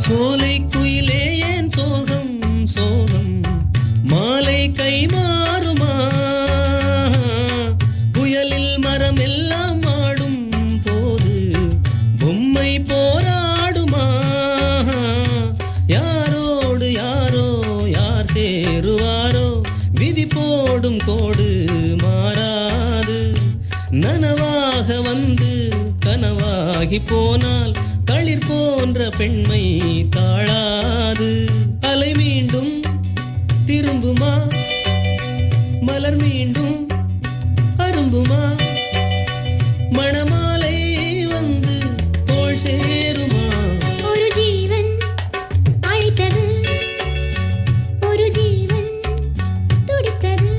சோலை குயிலே ஏன் சோகம் சோகம் மாலை கை மாறுமா புயலில் மரம் எல்லாம் ஆடும் போது பொம்மை போராடுமா யாரோடு யாரோ யார் சேருவாரோ விதி போடும் கோடு மாறாது நனவாக வந்து கனவாகி போனால் தளிர் போன்ற பெண்மை தாழாது அலை மீண்டும் திரும்புமா மலர் மீண்டும் அரும்புமா மணமாலை வந்து தோள் சேருமா ஒரு ஜீவன் அழைத்தது ஒரு ஜீவன் துடித்தது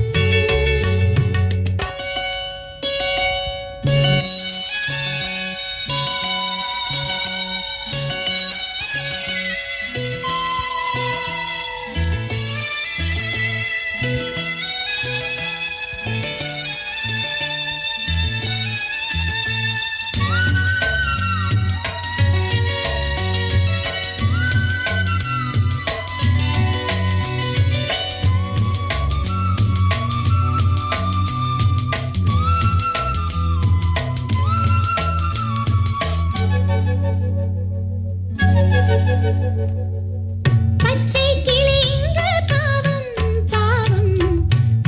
பச்சை கிளி இங்கு பாவம் பாவம்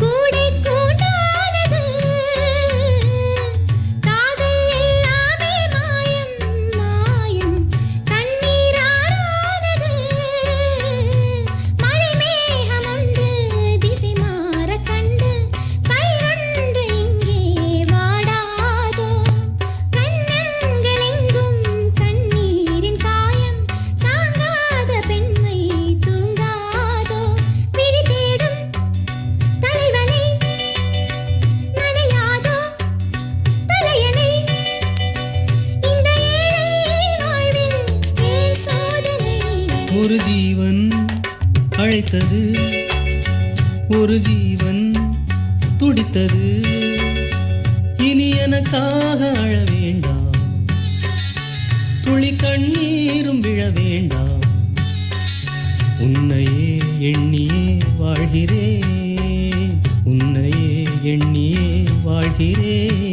கூடை கூண்டானது காதல் எல்லாமே மாயம் மாயம் கண்ணீரானது மழை மேகம் ஒன்று திசை மாற கண்டு பயிரொன்று இங்கே வாடாதோ கண்ணங்கள் எங்கும் கண்ணீரின் காயம் தாங்காத பெண்மை தூங்காதோ விழி தேடும் தலைவனை நனையாதோ தலையணை இந்த ஏழை வாழ்வில் ஏன் சோதனை ஒரு ஜீவன் அழைத்தது ஒரு ஜீவன் துடித்தது இனி எனக்காக அழ வேண்டாம் துளி கண்ணீரும் விழ வேண்டாம் உன்னையே எண்ணியே வாழ்கிறேன் உன்னையே எண்ணியே வாழ்கிறேன்